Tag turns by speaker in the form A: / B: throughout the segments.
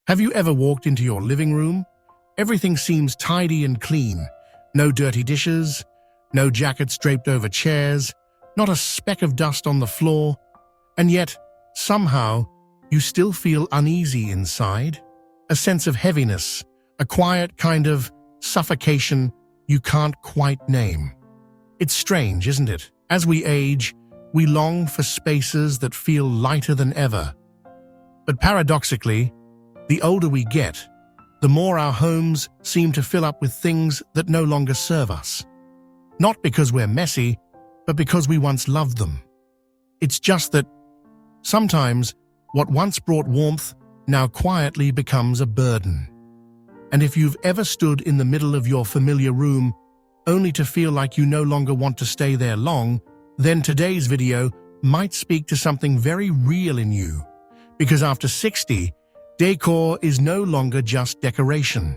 A: Have you ever walked into your living room? Everything seems tidy and clean. No dirty dishes, no jackets draped over chairs, not a speck of dust on the floor. And yet, somehow, you still feel uneasy inside. A sense of heaviness, a quiet kind of suffocation you can't quite name. It's strange, isn't it? As we age, we long for spaces that feel lighter than ever. But paradoxically, the older we get, the more our homes seem to fill up with things that no longer serve us. Not because we're messy, but because we once loved them. It's just that sometimes what once brought warmth now quietly becomes a burden. And if you've ever stood in the middle of your familiar room only to feel like you no longer want to stay there long, then today's video might speak to something very real in you. Because after 60, decor is no longer just decoration.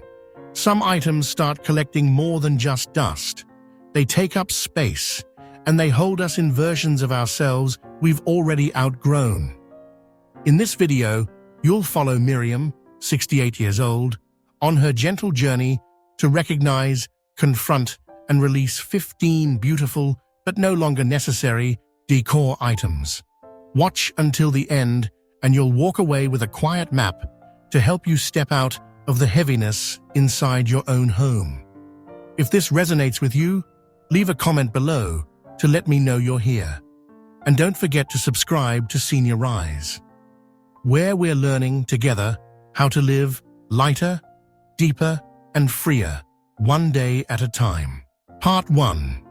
A: Some items start collecting more than just dust. They take up space, and they hold us in versions of ourselves we've already outgrown. In this video, you'll follow Miriam, 68 years old, on her gentle journey to recognize, confront, and release 15 beautiful but no longer necessary decor items. Watch until the end, and you'll walk away with a quiet map to help you step out of the heaviness inside your own home. If this resonates with you, leave a comment below to let me know you're here. And don't forget to subscribe to Senior Rise, where we're learning together how to live lighter, deeper, and freer, one day at a time. Part 1.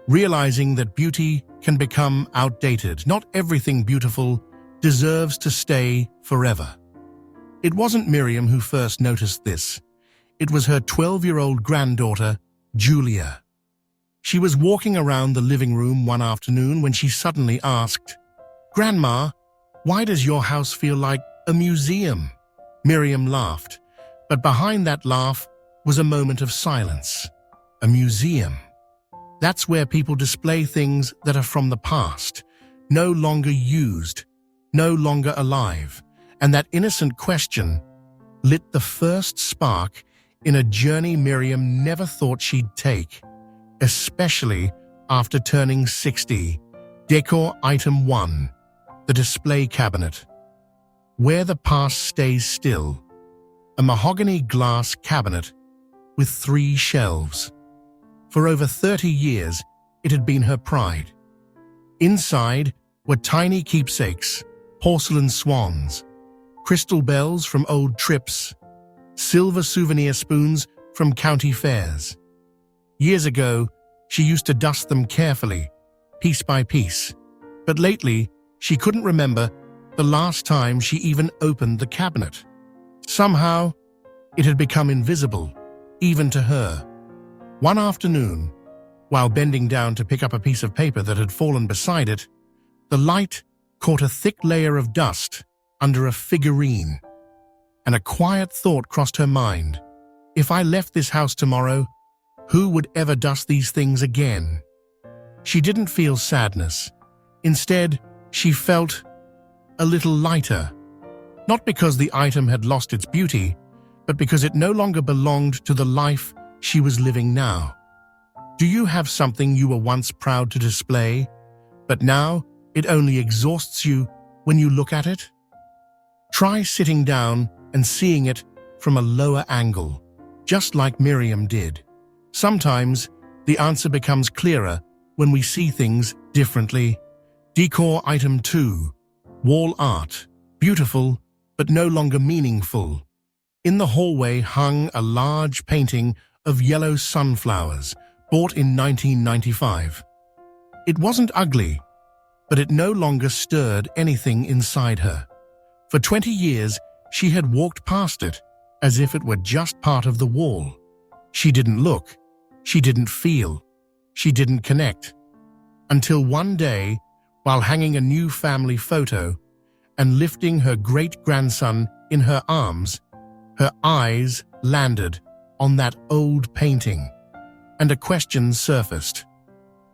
A: Realizing that beauty can become outdated. Not everything beautiful deserves to stay forever. It wasn't Miriam who first noticed this. It was her 12-year-old granddaughter, Julia. She was walking around the living room one afternoon when she suddenly asked, "Grandma, why does your house feel like a museum?" Miriam laughed, but behind that laugh was a moment of silence. A museum. That's where people display things that are from the past, no longer used, no longer alive. And that innocent question lit the first spark in a journey Miriam never thought she'd take, especially after turning 60. Decor Item 1. The display cabinet. Where the past stays still. A mahogany glass cabinet with 3 shelves. For over 30 years, it had been her pride. Inside were tiny keepsakes, porcelain swans, crystal bells from old trips, silver souvenir spoons from county fairs. Years ago, she used to dust them carefully, piece by piece. But lately, she couldn't remember the last time she even opened the cabinet. Somehow, it had become invisible, even to her. One afternoon, while bending down to pick up a piece of paper that had fallen beside it, the light caught a thick layer of dust under a figurine, and a quiet thought crossed her mind. If I left this house tomorrow, who would ever dust these things again? She didn't feel sadness. Instead, she felt a little lighter. Not because the item had lost its beauty, but because it no longer belonged to the life she was living now. Do you have something you were once proud to display, but now it only exhausts you when you look at it? Try sitting down and seeing it from a lower angle, just like Miriam did. Sometimes the answer becomes clearer when we see things differently. Decor Item 2. Wall art. Beautiful, but no longer meaningful. In the hallway hung a large painting of yellow sunflowers, bought in 1995. It wasn't ugly, but it no longer stirred anything inside her. For 20 years, she had walked past it as if it were just part of the wall. She didn't look, she didn't feel, she didn't connect. Until one day, while hanging a new family photo and lifting her great-grandson in her arms, her eyes landed on that old painting, and a question surfaced.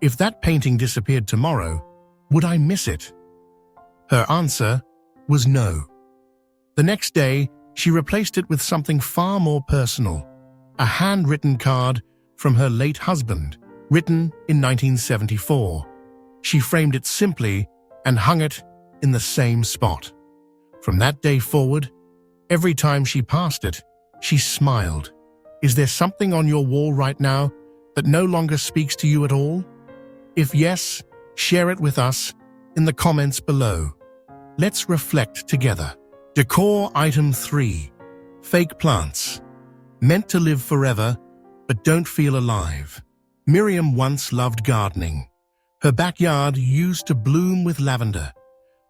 A: If that painting disappeared tomorrow, would I miss it? Her answer was no. The next day, She replaced it with something far more personal, a handwritten card from her late husband, written in 1974. She framed it simply and hung it in the same spot. From that day forward, every time she passed it, she smiled. Is there something on your wall right now that no longer speaks to you at all? If yes, share it with us in the comments below. Let's reflect together. Decor item 3. Fake plants. Meant to live forever, but don't feel alive. Miriam once loved gardening. Her backyard used to bloom with lavender.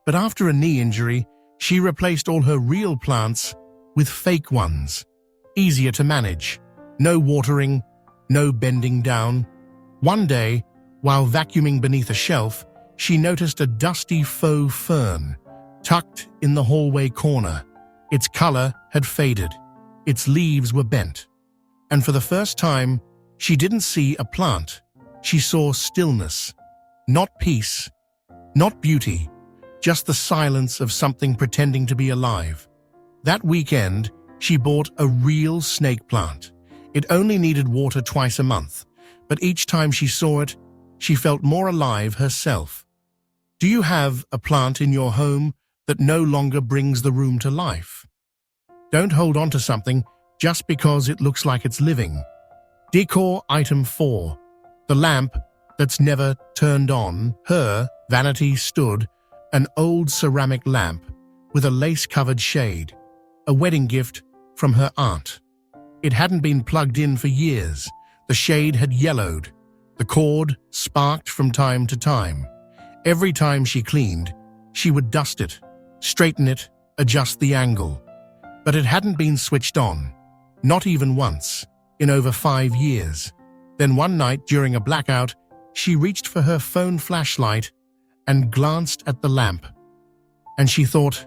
A: But after a knee injury, she replaced all her real plants with fake ones. Easier to manage. No watering, no bending down. One day, while vacuuming beneath a shelf, she noticed a dusty faux fern tucked in the hallway corner. Its color had faded. Its leaves were bent. And for the first time, she didn't see a plant. She saw stillness. Not peace, not beauty, just the silence of something pretending to be alive. That weekend, she bought a real snake plant. It only needed water twice a month, but each time she saw it, she felt more alive herself. Do you have a plant in your home that no longer brings the room to life? Don't hold on to something just because it looks like it's living. Decor item 4. The lamp that's never turned on. Her vanity stood an old ceramic lamp with a lace-covered shade, a wedding gift from her aunt. It hadn't been plugged in for years. The shade had yellowed. The cord sparked from time to time. Every time she cleaned, she would dust it, straighten it, adjust the angle. But it hadn't been switched on, not even once, in over 5 years. Then one night during a blackout, she reached for her phone flashlight and glanced at the lamp. And she thought,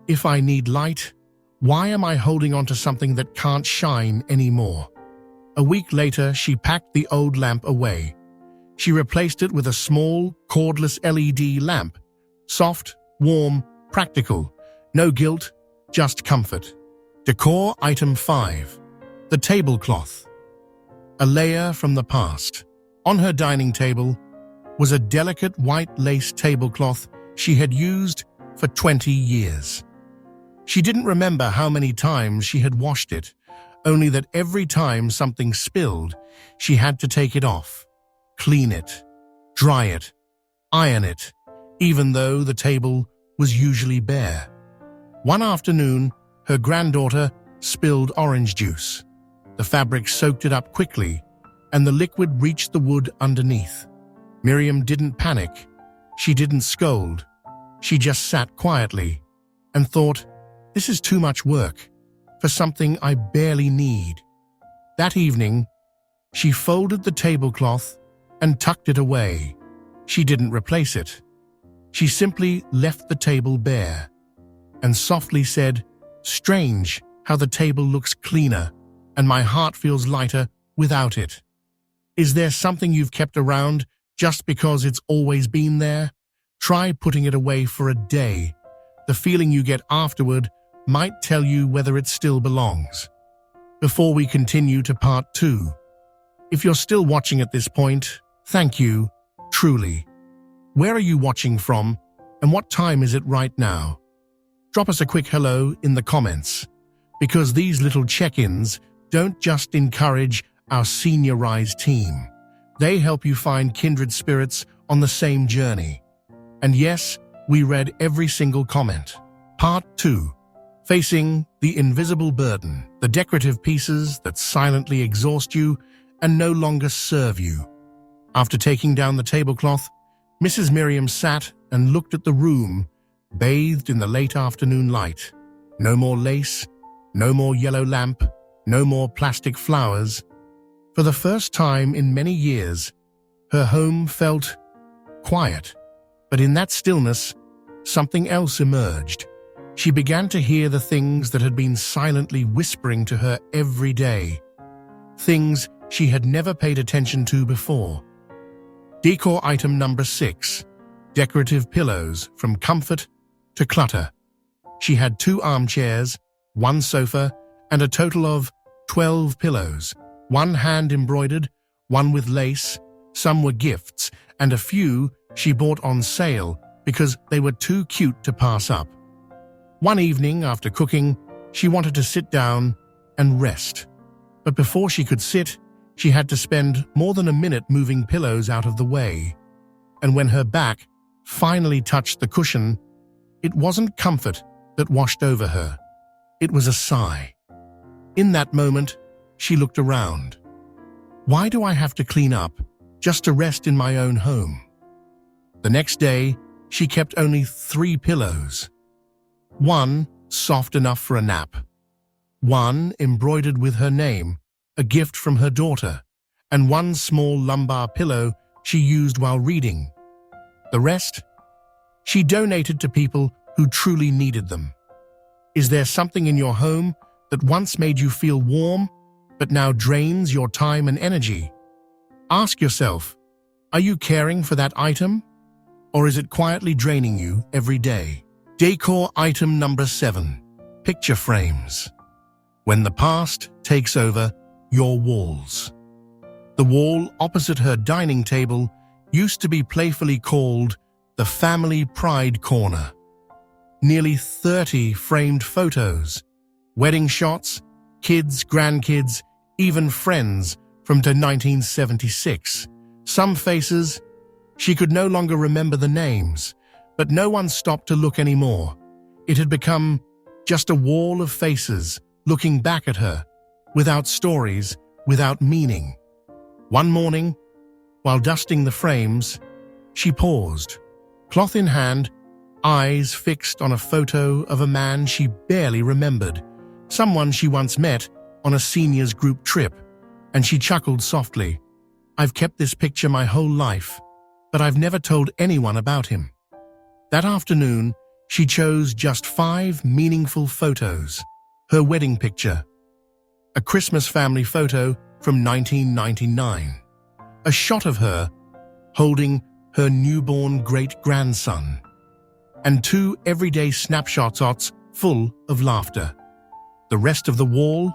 A: if I need light, why am I holding on to something that can't shine anymore? A week later, she packed the old lamp away. She replaced it with a small, cordless LED lamp. Soft, warm, practical. No guilt, just comfort. Decor item 5. The tablecloth. A layer from the past. On her dining table was a delicate white lace tablecloth she had used for 20 years. She didn't remember how many times she had washed it, only that every time something spilled, she had to take it off, clean it, dry it, iron it, even though the table was usually bare. One afternoon, her granddaughter spilled orange juice. The fabric soaked it up quickly, and the liquid reached the wood underneath. Miriam didn't panic. She didn't scold. She just sat quietly and thought, this is too much work for something I barely need. That evening, she folded the tablecloth and tucked it away. She didn't replace it. She simply left the table bare and softly said, strange how the table looks cleaner and my heart feels lighter without it. Is there something you've kept around just because it's always been there? Try putting it away for a day. The feeling you get afterward might tell you whether it still belongs. Before we continue to part 2, if you're still watching at this point, thank you, truly. Where are you watching from, and what time is it right now? Drop us a quick hello in the comments, because these little check-ins don't just encourage our seniorized team. They help you find kindred spirits on the same journey. And yes, we read every single comment. Part 2. Facing the invisible burden, the decorative pieces that silently exhaust you and no longer serve you. After taking down the tablecloth, Mrs. Miriam sat and looked at the room, bathed in the late afternoon light. No more lace, no more yellow lamp, no more plastic flowers. For the first time in many years, her home felt quiet. But in that stillness, something else emerged. She began to hear the things that had been silently whispering to her every day. Things she had never paid attention to before. Decor item number 6. Decorative pillows from comfort to clutter. She had 2 armchairs, one sofa, and a total of 12 pillows, one hand-embroidered, one with lace. Some were gifts, and a few she bought on sale because they were too cute to pass up. One evening, after cooking, she wanted to sit down and rest. But before she could sit, she had to spend more than a minute moving pillows out of the way. And when her back finally touched the cushion, it wasn't comfort that washed over her. It was a sigh. In that moment, she looked around. Why do I have to clean up just to rest in my own home? The next day, she kept only 3 pillows. One soft enough for a nap. One embroidered with her name, a gift from her daughter, and one small lumbar pillow she used while reading. The rest, she donated to people who truly needed them. Is there something in your home that once made you feel warm, but now drains your time and energy? Ask yourself, are you caring for that item? Or is it quietly draining you every day? Decor item number 7, picture frames. When the past takes over your walls. The wall opposite her dining table used to be playfully called the family pride corner. Nearly 30 framed photos, wedding shots, kids, grandkids, even friends from 1976. Some faces, she could no longer remember the names, but no one stopped to look anymore. It had become just a wall of faces looking back at her, without stories, without meaning. One morning, while dusting the frames, she paused, cloth in hand, eyes fixed on a photo of a man she barely remembered, someone she once met on a seniors group trip, and she chuckled softly. I've kept this picture my whole life, but I've never told anyone about him. That afternoon, she chose just 5 meaningful photos. Her wedding picture, a Christmas family photo from 1999, a shot of her holding her newborn great-grandson, and 2 everyday snapshots full of laughter. The rest of the wall,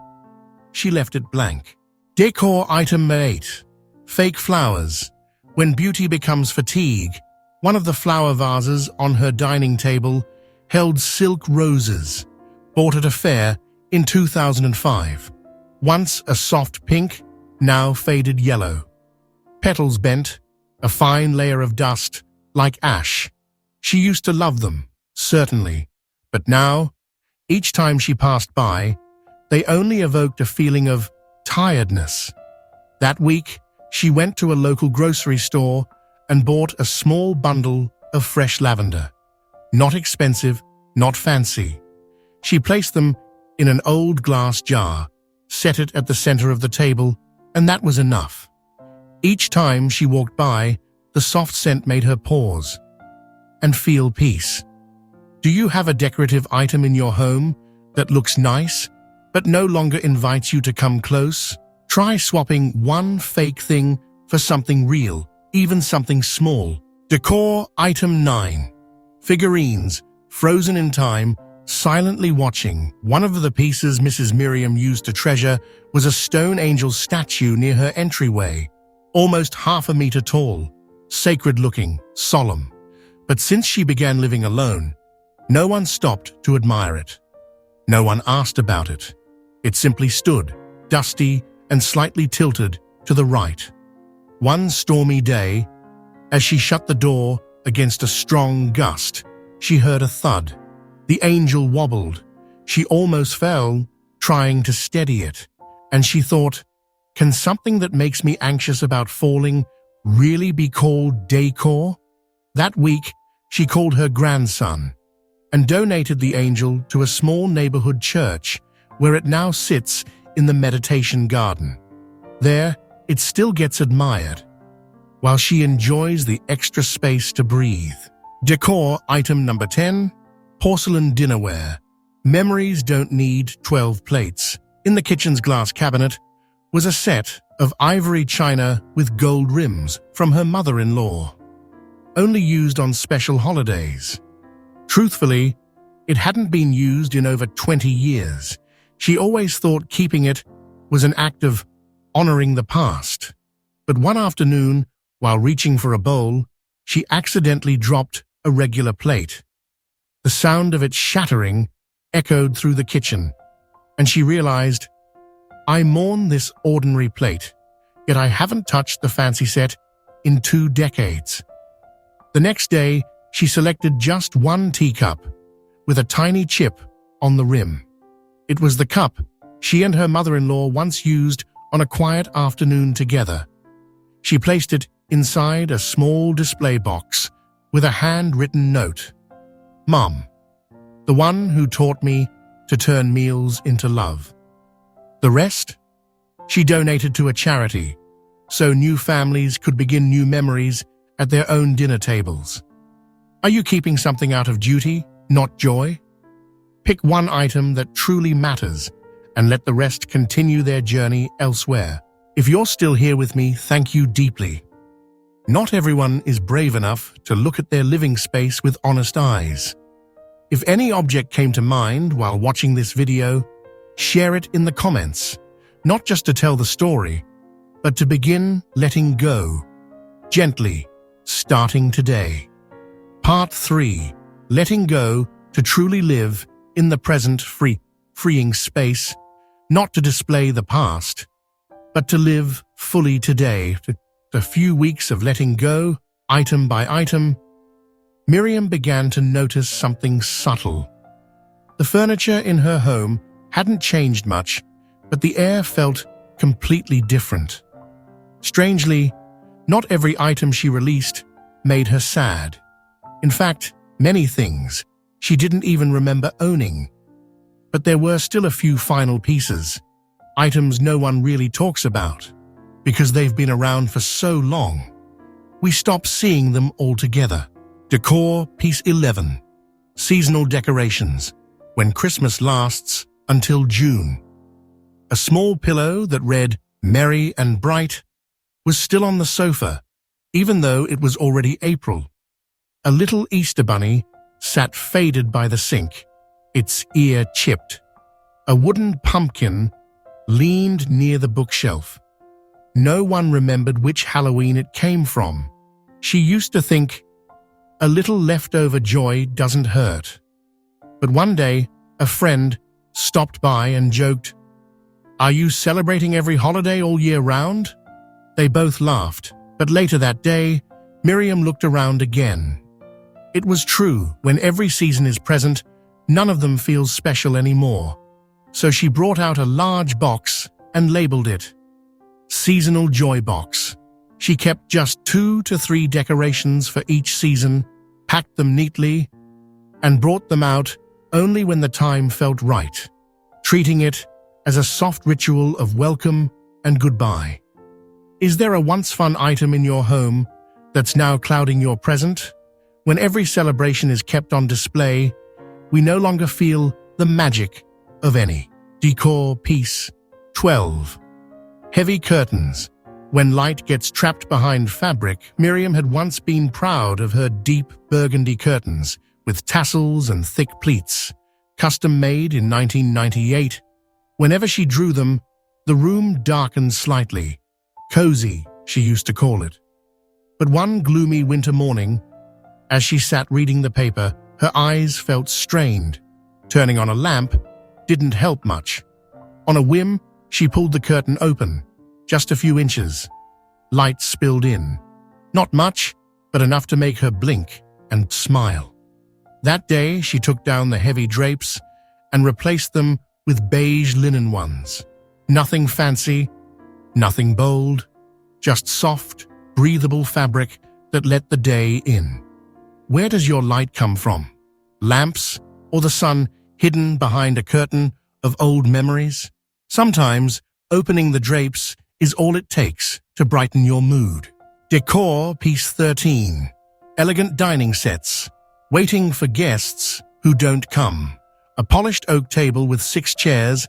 A: she left it blank. Decor item 8, fake flowers. When beauty becomes fatigue, one of the flower vases on her dining table held silk roses, bought at a fair in 2005. Once a soft pink, now faded yellow. Petals bent, a fine layer of dust, like ash. She used to love them, certainly, but now, each time she passed by, they only evoked a feeling of tiredness. That week, she went to a local grocery store and bought a small bundle of fresh lavender. Not expensive, not fancy. She placed them in an old glass jar, set it at the center of the table, and that was enough. Each time she walked by, the soft scent made her pause and feel peace. Do you have a decorative item in your home that looks nice, but no longer invites you to come close? Try swapping one fake thing for something real, even something small. Decor item 9, figurines, frozen in time, silently watching. One of the pieces Mrs. Miriam used to treasure was a stone angel statue near her entryway, almost half a meter tall, sacred-looking, solemn. But since she began living alone, no one stopped to admire it. No one asked about it. It simply stood, dusty and slightly tilted to the right. One stormy day, as she shut the door against a strong gust, she heard a thud. The angel wobbled. She almost fell, trying to steady it. And she thought, can something that makes me anxious about falling really be called decor? That week, she called her grandson and donated the angel to a small neighborhood church where it now sits in the meditation garden. There, it still gets admired, while she enjoys the extra space to breathe. Decor item number 10, porcelain dinnerware. Memories don't need 12 plates. In the kitchen's glass cabinet was a set of ivory china with gold rims from her mother-in-law, only used on special holidays. Truthfully, It hadn't been used in over 20 years. She always thought keeping it was an act of honoring the past. But one afternoon, while reaching for a bowl, she accidentally dropped a regular plate. The sound of it shattering echoed through the kitchen, and she realized, I mourn this ordinary plate, yet I haven't touched the fancy set in 2 decades. The next day, she selected just one teacup with a tiny chip on the rim. It was the cup she and her mother-in-law once used on a quiet afternoon together. She placed it inside a small display box with a handwritten note. Mom, the one who taught me to turn meals into love. The rest? She donated to a charity, so new families could begin new memories at their own dinner tables. Are you keeping something out of duty, not joy? Pick one item that truly matters and let the rest continue their journey elsewhere. If you're still here with me, thank you deeply. Not everyone is brave enough to look at their living space with honest eyes. If any object came to mind while watching this video, share it in the comments, not just to tell the story, but to begin letting go, gently, starting today. Part 3. Letting go to truly live in the present, freeing space, not to display the past, but to live fully today. A few weeks of letting go, item by item, Miriam began to notice something subtle. The furniture in her home hadn't changed much, but the air felt completely different. Strangely, not every item she released made her sad. In fact, many things she didn't even remember owning. But there were still a few final pieces, items no one really talks about, because they've been around for so long. We stop seeing them altogether. Decor, Piece 11. Seasonal decorations, when Christmas lasts until June. A small pillow that read "Merry and Bright" was still on the sofa, even though it was already April. A little Easter bunny sat faded by the sink, its ear chipped. A wooden pumpkin leaned near the bookshelf. No one remembered which Halloween it came from. She used to think, a little leftover joy doesn't hurt. But one day, a friend stopped by and joked, "Are you celebrating every holiday all year round?" They both laughed, but later that day, Miriam looked around again. It was true, when every season is present, none of them feels special anymore. So she brought out a large box and labeled it Seasonal Joy Box. She kept just 2 to 3 decorations for each season, packed them neatly, and brought them out only when the time felt right, treating it as a soft ritual of welcome and goodbye. Is there a once fun item in your home that's now clouding your present? When every celebration is kept on display, we no longer feel the magic of any. Decor, Piece 12. Heavy curtains. When light gets trapped behind fabric, Miriam had once been proud of her deep burgundy curtains with tassels and thick pleats, custom made in 1998. Whenever she drew them, the room darkened slightly. Cozy, she used to call it. But one gloomy winter morning, as she sat reading the paper, her eyes felt strained. Turning on a lamp didn't help much. On a whim, she pulled the curtain open, just a few inches. Light spilled in. Not much, but enough to make her blink and smile. That day, she took down the heavy drapes and replaced them with beige linen ones. Nothing fancy, nothing bold, just soft, breathable fabric that let the day in. Where does your light come from? Lamps or the sun hidden behind a curtain of old memories? Sometimes, opening the drapes is all it takes to brighten your mood. Decor, Piece 13. Elegant dining sets, waiting for guests who don't come. A polished oak table with 6 chairs,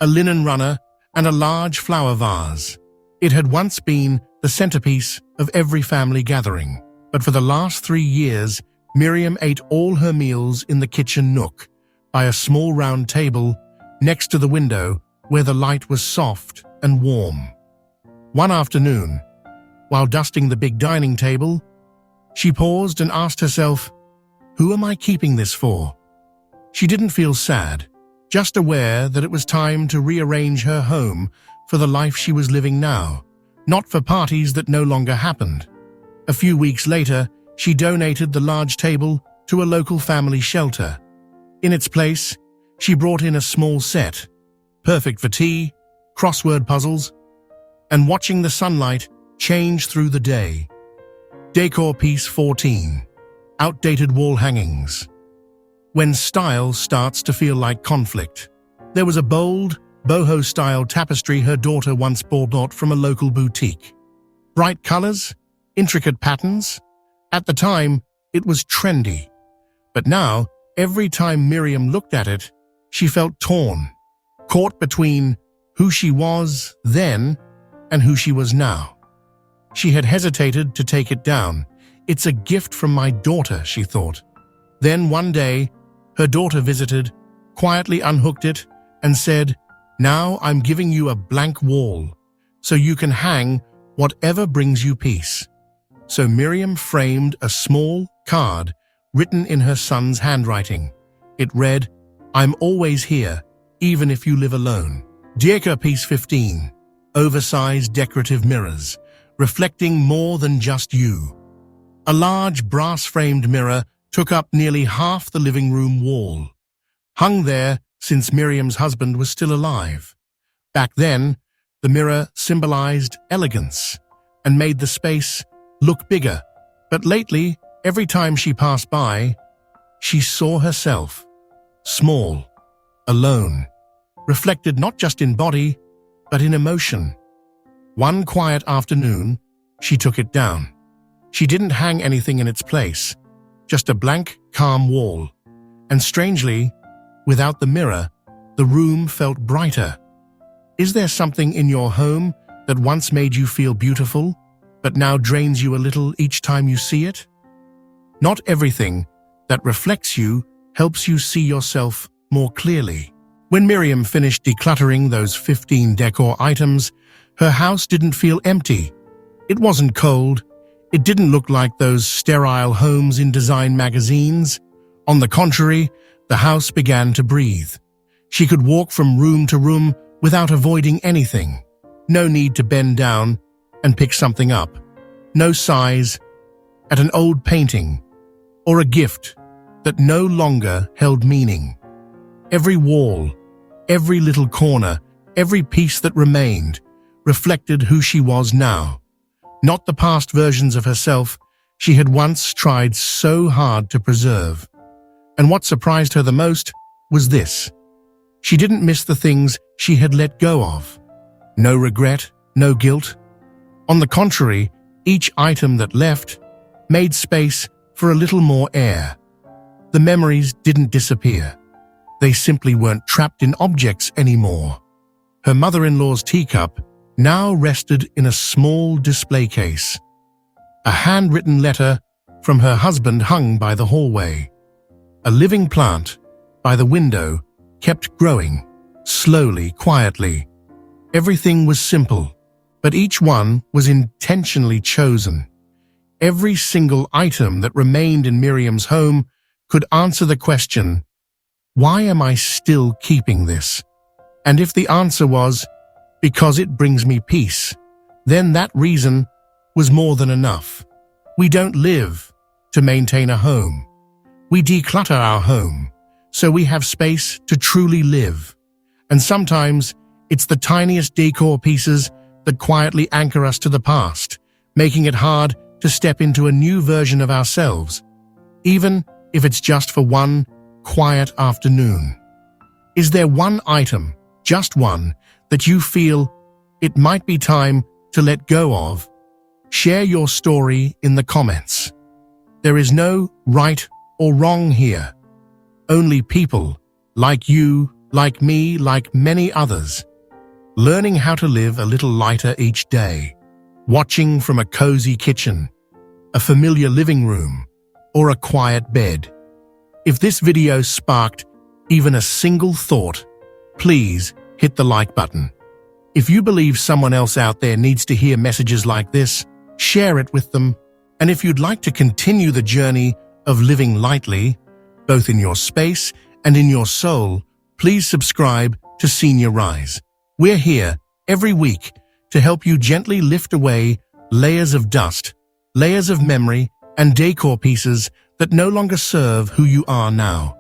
A: a linen runner, and a large flower vase. It had once been the centerpiece of every family gathering, but for the last 3 years, Miriam ate all her meals in the kitchen nook, by a small round table next to the window where the light was soft and warm. One afternoon, while dusting the big dining table, she paused and asked herself, "Who am I keeping this for?" She didn't feel sad, just aware that it was time to rearrange her home for the life she was living now, not for parties that no longer happened. A few weeks later, she donated the large table to a local family shelter. In its place, she brought in a small set, perfect for tea, crossword puzzles, and watching the sunlight change through the day. Decor piece 14. Outdated wall hangings. When style starts to feel like conflict. There was a bold, boho-style tapestry her daughter once bought from a local boutique. Bright colors, intricate patterns. At the time, it was trendy. But now, every time Miriam looked at it, she felt torn, caught between who she was then and who she was now. She had hesitated to take it down. "It's a gift from my daughter," she thought. Then one day, her daughter visited, quietly unhooked it, and said, "Now I'm giving you a blank wall, so you can hang whatever brings you peace." So Miriam framed a small card written in her son's handwriting. It read, "I'm always here, even if you live alone." Decor piece 15. Oversized decorative mirrors, reflecting more than just you. A large brass-framed mirror took up nearly half the living room wall, hung there since Miriam's husband was still alive. Back then, the mirror symbolized elegance and made the space look bigger. But lately, every time she passed by, she saw herself, small, alone, reflected not just in body, but in emotion. One quiet afternoon, she took it down. She didn't hang anything in its place, just a blank, calm wall. And strangely, without the mirror, the room felt brighter. Is there something in your home that once made you feel beautiful, but now drains you a little each time you see it? Not everything that reflects you helps you see yourself more clearly. When Miriam finished decluttering those 15 decor items, her house didn't feel empty. It wasn't cold. It didn't look like those sterile homes in design magazines. On the contrary, the house began to breathe. She could walk from room to room without avoiding anything. No need to bend down and pick something up. No sighs at an old painting or a gift that no longer held meaning. Every wall, every little corner, every piece that remained reflected who she was now. Not the past versions of herself she had once tried so hard to preserve. And what surprised her the most was this. She didn't miss the things she had let go of. No regret, no guilt. On the contrary, each item that left made space for a little more air. The memories didn't disappear. They simply weren't trapped in objects anymore. Her mother-in-law's teacup now rested in a small display case. A handwritten letter from her husband hung by the hallway. A living plant by the window kept growing, slowly, quietly. Everything was simple, but each one was intentionally chosen. Every single item that remained in Miriam's home could answer the question, why am I still keeping this? And if the answer was, because it brings me peace, then that reason was more than enough. We don't live to maintain a home. We declutter our home so we have space to truly live. And sometimes it's the tiniest decor pieces that quietly anchor us to the past, making it hard to step into a new version of ourselves, even if it's just for one quiet afternoon. Is there one item, just one, that you feel it might be time to let go of? Share your story in the comments. There is no right or wrong here. Only people, like you, like me, like many others, learning how to live a little lighter each day, watching from a cozy kitchen, a familiar living room, or a quiet bed. If this video sparked even a single thought, please hit the like button. If you believe someone else out there needs to hear messages like this, share it with them. And if you'd like to continue the journey of living lightly, both in your space and in your soul, please subscribe to Senior Rise. We're here every week to help you gently lift away layers of dust, layers of memory, and decor pieces that no longer serve who you are now.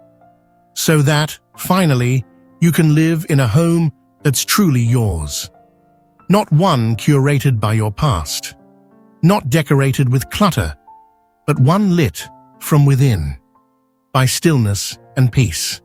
A: So that, finally, you can live in a home that's truly yours. Not one curated by your past, not decorated with clutter, but one lit from within by stillness and peace.